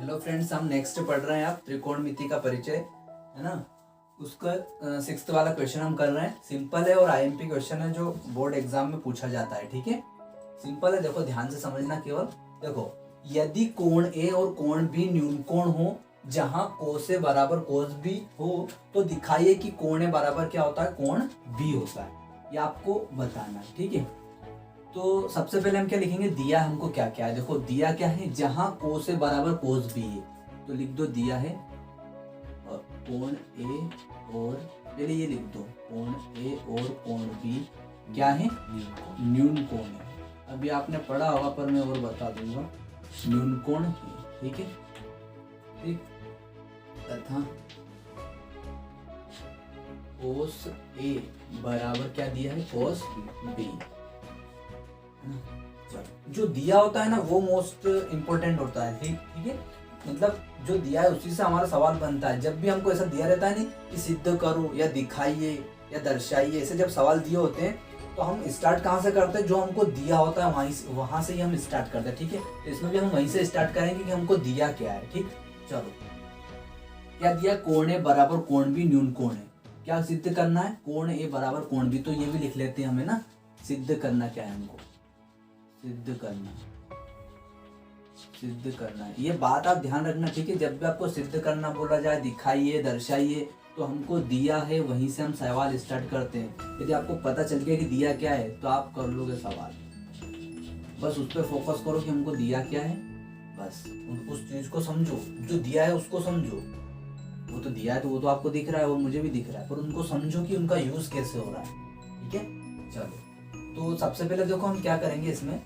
Hello friends, हम next पढ़ रहे हैं। आप त्रिकोणमिति का परिचय है ना, उसका 6th वाला क्वेश्चन हम कर रहे हैं। सिंपल है और आईएमपी क्वेश्चन है जो बोर्ड एग्जाम में पूछा जाता है। ठीक है, सिंपल है, देखो ध्यान से समझना। केवल देखो, यदि कोण ए और कोण बी न्यून कोण हो जहां कोस ए बराबर कोस बी हो तो दिखाइए कि कोण ए बराबर क्या होता है, कोण बी होता है। ये आपको बताना है। ठीक है, तो सबसे पहले हम क्या लिखेंगे, दिया हमको क्या क्या है। देखो दिया क्या है, जहां कोस ए बराबर कोस बी है तो लिख दो दिया है कोण ए और पहले ये लिख दो कोण ए और कोण बी क्या है, न्यून कोण है। अभी आपने पढ़ा होगा पर मैं और बता दूंगा, न्यून कोण है। ठीक है, ठीक, तथा कोस ए बराबर क्या दिया है, कोस बी। जो दिया होता है ना वो मोस्ट इम्पोर्टेंट होता है। ठीक है, मतलब जो दिया है उसी से हमारा सवाल बनता है। जब भी हमको ऐसा दिया रहता है नहीं कि सिद्ध करो या दिखाइए या दर्शाइए, ऐसे जब सवाल दिए होते हैं तो हम स्टार्ट कहाँ से करते हैं, जो हमको दिया होता है वहां से ही हम स्टार्ट करते हैं। ठीक है, तो इसमें भी हम वहीं से स्टार्ट करेंगे कि हमको दिया क्या है। ठीक, चलो क्या दिया, कोण ए बराबर कोण बी न्यून कोण है। क्या सिद्ध करना है, कोण ए बराबर कोण बी। तो ये भी लिख लेते हैं हमें ना, सिद्ध करना क्या है, हमको सिद्ध करना है। ये बात आप ध्यान रखना। ठीक है, जब भी आपको सिद्ध करना बोला जाए, दिखाइए दर्शाइए, तो हमको दिया है वहीं से हम सवाल स्टार्ट करते हैं। यदि आपको पता चल गया कि दिया क्या है तो आप कर लोगे सवाल। बस उस पर फोकस करो कि हमको दिया क्या है, बस उस चीज को समझो, जो दिया है उसको समझो। वो तो दिया है तो वो तो आपको दिख रहा है और मुझे भी दिख रहा है, पर उनको समझो कि उनका यूज कैसे हो रहा है। ठीक है, चलो तो सबसे पहले देखो हम क्या करेंगे, इसमें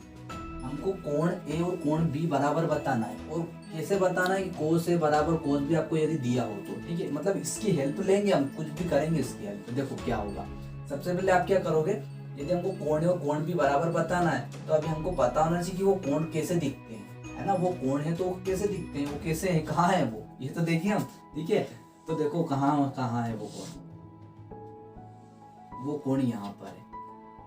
हमको कोण ए और कोण बी बराबर बताना है। और कैसे बताना है कि कोस ए बराबर कोस बी आपको यदि दिया हो तो। ठीक है, मतलब इसकी हेल्प लेंगे, हम कुछ भी करेंगे इसकी हेल्प। देखो क्या होगा, सबसे पहले आप क्या करोगे, यदि हमको कोण ए और कोण बी बराबर बताना है तो अभी हमको पता होना चाहिए कि वो कोण कैसे दिखते हैं, है ना। वो कोण है तो वो कैसे दिखते हैं, वो कैसे है, कहाँ है वो, ये तो देखिए हम। ठीक है, तो देखो कहाँ है वो कोण, वो कोण यहाँ पर है।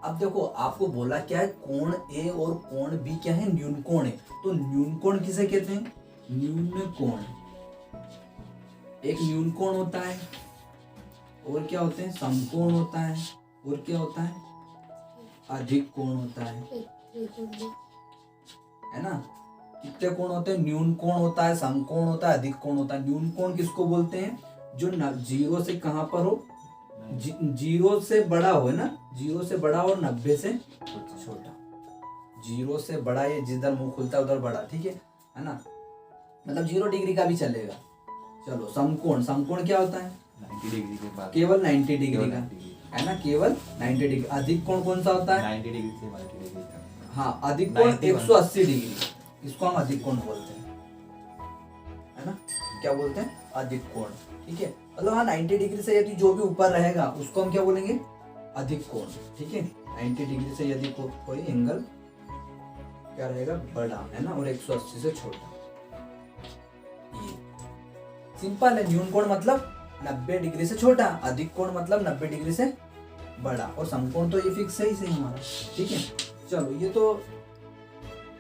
अब देखो आपको बोला क्या है, कोण ए और कोण बी क्या है, न्यून कोण है। तो न्यून कोण किसे कहते हैं, न्यून कोण। एक न्यून कोण होता है, और क्या होते हैं, समकोण होता है, और क्या होता है, अधिक कोण होता है ना। कितने कोण होते हैं, न्यून कोण होता है, समकोण होता है, अधिक कोण होता है। न्यून कोण किसको बोलते हैं, जो जीरो से कहां पर हो, जीरो से बड़ा हो, है ना, जीरो से बड़ा और 90 से छोटा। जीरो से बड़ा, ये जिधर मुंह खुलता है उधर बड़ा। ठीक है ना, मतलब 0 डिग्री का भी चलेगा। चलो समकोण, समकोण क्या होता है, 90 डिग्री के बाद केवल 90 डिग्री का, है ना, केवल 90 डिग्री। अधिक कोण कौन सा होता है, 90 डिग्री से 90 डिग्री का। हाँ, अधिक कोण 180 डिग्री, इसको हम अधिक कोण बोलते हैं, है ना। क्या बोलते हैं, अधिक कोण। ठीक है, मतलब हाँ 90 डिग्री से यदि जो भी ऊपर रहेगा उसको हम क्या बोलेंगे, अधिक कोण। ठीक है, 90 डिग्री से यदि कोई एंगल क्या रहेगा, बड़ा, है ना, और 180 से छोटा। ये सिंपल है। न्यून कोण मतलब 90 डिग्री से छोटा, अधिक कोण मतलब 90 डिग्री से बड़ा, और समकोण तो ये फिक्स है ही सही हमारा। ठीक है, चलो ये तो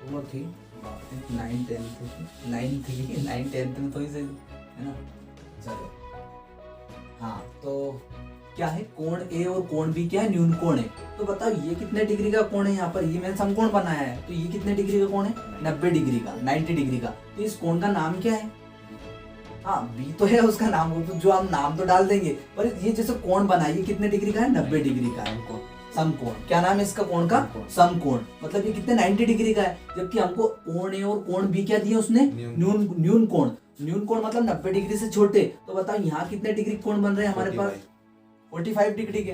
वो थी 9th 10th में तो ही सही है ना। चलो हाँ, तो क्या है, कोण ए और कोण बी क्या है, न्यून कोण है। तो बताओ ये कितने डिग्री का कोण है, यहाँ पर ये मैंने समकोण बनाया है, तो ये कितने डिग्री का कोण है, 90 डिग्री का, 90 डिग्री का। तो इस कोण का नाम क्या है, हाँ बी तो है उसका नाम, वो तो जो हम नाम तो डाल देंगे, पर ये जैसे कोण बनाया ये कितने डिग्री का है, 90 डिग्री का है, समकोण। क्या नाम है इसका कोण का, समकोण। मतलब ये कितने 90 डिग्री का है, जबकि हमको कोण ए और कोण बी क्या दिया उसने, न्यून कोण। न्यून कोण मतलब 90 डिग्री से छोटे। तो बताओ यहाँ कितने डिग्री कोण बन रहे हैं हमारे पास, 45 डिग्री के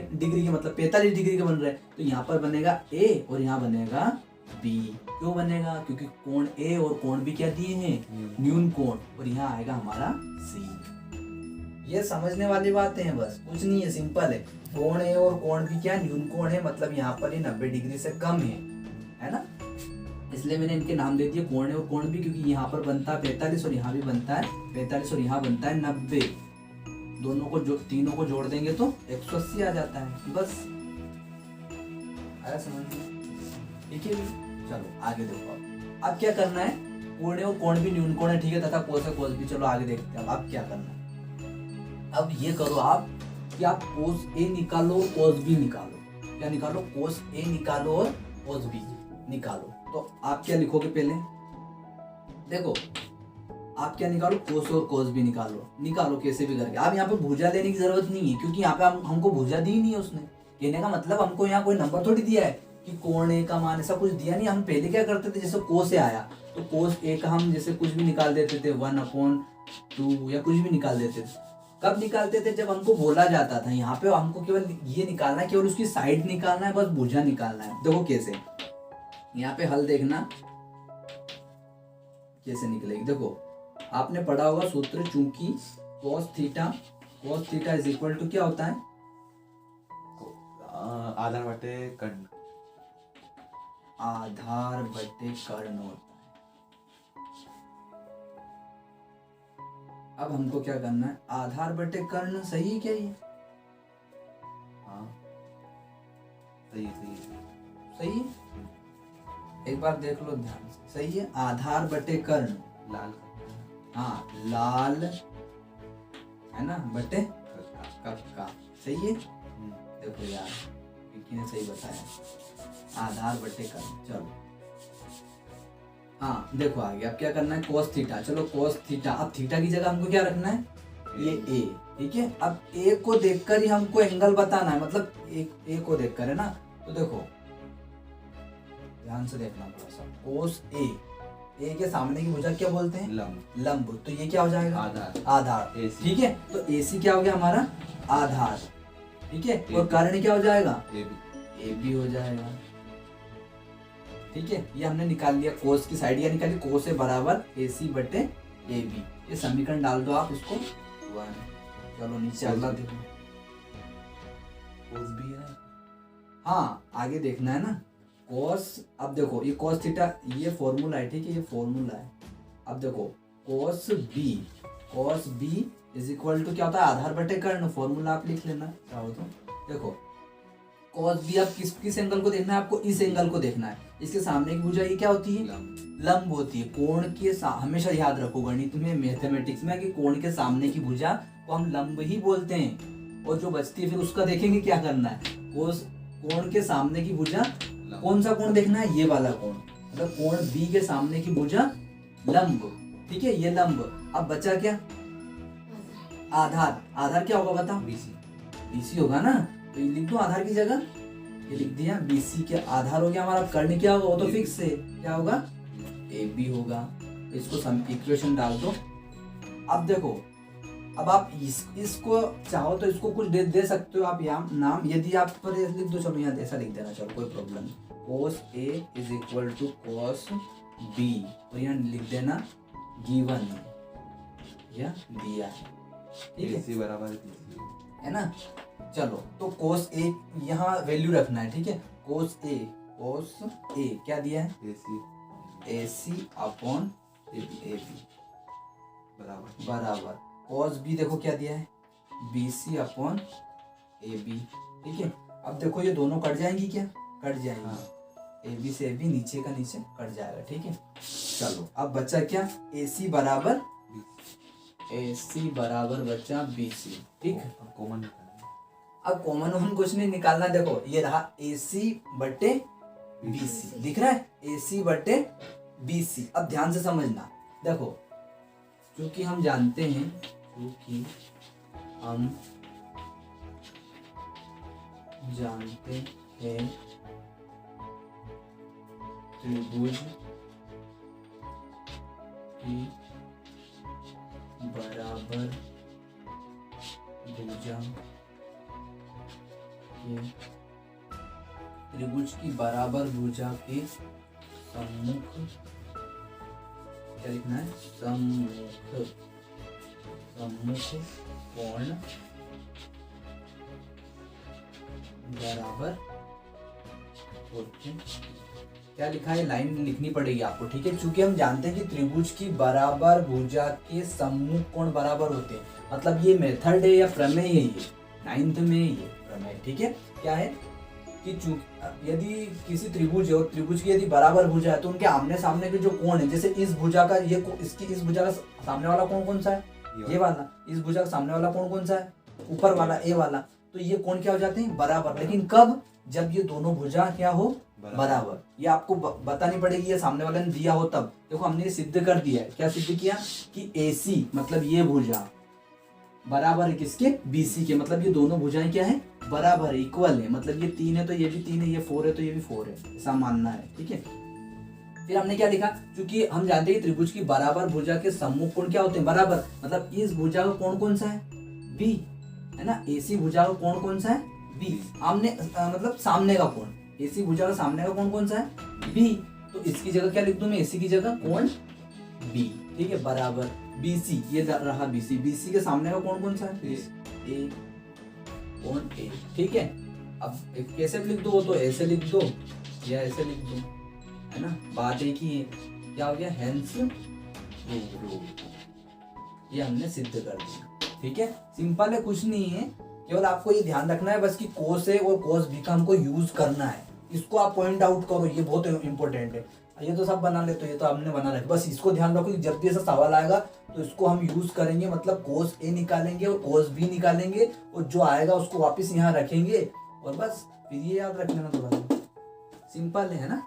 मतलब 45 डिग्री के बन रहे हैं। तो यहाँ पर बनेगा ए और यहाँ बनेगा बी। क्यों बनेगा, क्योंकि कोण ए और कोण बी क्या दिए हैं, न्यून कोण, और यहाँ आएगा हमारा सी। ये समझने वाली बातें हैं, बस कुछ नहीं है, सिंपल है। कोण ए और कोण बी क्या, न्यून कोण है, मतलब यहाँ पर ये 90 डिग्री से कम है ना। इसलिए मैंने इनके नाम दे दिए कोण ए और कोण बी, क्योंकि यहाँ पर बनता है 45 और यहाँ भी बनता है 45 और यहाँ बनता है 90। दोनों को तीनों को जोड़ देंगे तो 180 आ जाता है। बस आया समझ में, ठीक है। चलो आगे देखो, अब क्या करना है, कोण है और कोण भी न्यून कोण है, ठीक है, तथा कोस है कोस भी। चलो आगे देखते हैं अब क्या करना है। अब ये करो आप कि आप कोस ए निकालो और कोस बी निकालो। क्या निकालो? कोस ए निकालो और कोस बी निकालो। तो आप क्या लिखोगे पहले? देखो आप क्या निकालो? कोस और कोस भी निकालो कैसे भी करके। आप यहाँ पे भुजा लेने की जरूरत नहीं है, क्योंकि यहाँ पे हमको भुजा दी नहीं है उसने। कहने का मतलब हमको यहाँ कोई नंबर थोड़ी दिया है कि कोण ए का मान, ऐसा कुछ दिया नहीं। हम पहले क्या करते थे, जैसे कोस ए आया तो कोस ए का हम जैसे कुछ भी निकाल देते थे, 1/2 या कुछ भी निकाल देते थे। कब निकालते थे? जब हमको बोला जाता था यहाँ पे हमको केवल ये निकालना है, केवल उसकी साइड निकालना है, बस भुजा निकालना है। देखो कैसे, यहाँ पे हल देखना कैसे निकलेगी। देखो आपने पढ़ा होगा सूत्र, चूंकि cos theta is equal to क्या होता है? आधार बटे कर्ण। आधार बटे कर्ण होता है। अब हमको क्या करना है? आधार बटे कर्ण सही है क्या ये? हाँ सही है। सही है, एक बार देख लो ध्यान से। सही है, आधार बटे कर्ण। लाल हाँ लाल है ना, बटे कक्का। सही है। देखो यार विक्की ने सही बताया, आधार बटे कर्ण। चलो हाँ देखो आगे अब क्या करना है? Cos theta. चलो कोस थीटा, अब थीटा की जगह हमको क्या रखना है? ये ए, ठीक है। अब ए को देखकर ही हमको एंगल बताना है, मतलब ए को देखकर, है ना। तो देखो ध्यान से देखना थोड़ा सा। कोस ए के सामने की भुजा क्या बोलते हैं? लंब। तो ये क्या हो जाएगा? आधार। ठीक है, तो AC क्या हो गया हमारा? आधार। ठीक है, और कर्ण क्या हो जाएगा? ए बी हो जाएगा। ठीक है, ये हमने निकाल लिया। कोस की साइड क्या निकाली? कोस है बराबर AC बटे AB। ये समीकरण डाल दो आप उसको 1। चलो नीचे अगला देखो। कोस भी है। हाँ आगे देखना है ना। कोस, अब देखो ये कोस थीटा, ये फॉर्मूला है, ठीक है, ये फॉर्मूला है। अब देखो cos B is equal to क्या होता है? आधार बटे कर्ण। फॉर्मूला आप लिख लेना चाहो तो। देखो कोस बी, आप किस एंगल को देखना है? आपको इस एंगल को देखना है। इसके सामने की भुजा ये क्या होती है? लंब होती है। कोण के हमेशा याद रखो गणित में, मैथमेटिक्स में, कि कोण के सामने की भुजा को हम लंब ही बोलते हैं। और जो बचती है फिर उसका देखेंगे क्या करना है। कोण के सामने की भुजा, कौन सा कोण देखना है? ये वाला कोण, मतलब कोण बी के सामने की भुजा लंब। ठीक है, ये लंब। अब बचा क्या? आधार क्या होगा बताओ? BC होगा ना। तो ये लिख दो आधार की जगह, ये लिख दिया BC के। आधार हो गया हमारा। कर्ण क्या होगा? वो तो फिक्स है, क्या होगा? AB होगा। तो इसको इक्वेशन डाल दो। अब देखो, अब आप इसको चाहो तो इसको कुछ दे सकते हो आप यहाँ नाम, यदि आप पर लिख दो। चलो यहाँ ऐसा लिख देना, चलो कोई प्रॉब्लम नहीं। Cos A is equal to cos B, तो यहाँ लिख देना गिवन या दिया है। ठीक है, AC बराबर है ना। चलो तो कोस A यहाँ वैल्यू रखना है। ठीक है, कोस A क्या दिया है? AC अपॉन AB बराबर कोस B देखो क्या दिया है? BC upon AB। ठीक है, अब देखो ये दोनों कट जाएंगी क्या? कट जाएंगी। हाँ। AB से AB नीचे का नीचे कट जाएगा। ठीक है, चलो अब बचा क्या? AC बराबर बचा BC। ठीक, अब कॉमन कुछ नहीं निकालना। देखो ये रहा AC बटे BC, दिख रहा है? AC बटे BC। अब ध्यान से समझना। देखो क्योंकि हम जानते हैं त्रिभुज की बराबर भुजा के सम्मुख, क्या लिखना है? सम्मुख कोण बराबर होते। क्या लिखा है? लाइन लिखनी पड़ेगी आपको। ठीक है, चूंकि हम जानते हैं कि त्रिभुज की बराबर भुजा के सम्मुख कोण बराबर होते हैं, मतलब ये मेथड है या प्रमेय है, ये 9th में ये प्रमेय। ठीक है, क्या है? कि यदि किसी त्रिभुज है और त्रिभुज की यदि बराबर भुजा है तो उनके आमने सामने के जो कोण है, जैसे इस भुजा का इसकी इस भुजा का सामने वाला कोण कौन सा है, ये वाला। इस भुजा का सामने वाला कोण कौन सा है, ऊपर वाला, ए वाला। तो ये कोण क्या हो जाते हैं, बराबर। लेकिन कब, जब ये दोनों भुजा क्या हो, बराबर। ये आपको बतानी पड़ेगी, ये सामने वाले ने दिया हो तब। देखो हमने ये सिद्ध कर दिया है। क्या सिद्ध किया कि AC मतलब ये भुजा बराबर है किसके, BC के। मतलब ये दोनों भुजाएं क्या है, बराबर है, इक्वल है। मतलब ये 3 है तो ये भी 3 है, ये 4 है तो ये भी 4 है, ऐसा मानना है। ठीक है। फिर हमने क्या लिखा, क्योंकि हम जानते हैं कि त्रिभुज की बराबर भुजा के सम्मुख कोण क्या होते हैं, बराबर। मतलब इस भुजा का कोण कौन सा है, B है ना। AC भुजा का कोण कौन सा है, B। आमने मतलब सामने का कोण, AC भुजा का सामने का कोण कौन सा है, B। तो इसकी जगह क्या लिख दूं मैं, AC की जगह कोण B। ठीक है, बराबर BC, ये रहा BC। BC के सामने का कोण कौन सा है, A, कोण A। ठीक है। अब कैसे लिख दो, वो तो ऐसे लिख दो या ऐसे लिख दो, है ना, बात एक ही है। क्या हो गया, हेंस ये हमने सिद्ध कर दिया। ठीक है, सिंपल है, कुछ नहीं है। केवल आपको ये ध्यान रखना है बस कि कोस ए और कोस बी का हमको यूज करना है। इसको आप पॉइंट आउट करो, ये बहुत इंपॉर्टेंट है। ये तो सब बना ले, तो ये तो हमने बना रखा, बस इसको ध्यान रखो कि जब भी ऐसा सवाल आएगा तो इसको हम यूज करेंगे। मतलब कोस ए निकालेंगे और कोस बी निकालेंगे और जो आएगा उसको वापस यहाँ रखेंगे और बस फिर ये याद रख लेना। तो सिंपल है ना।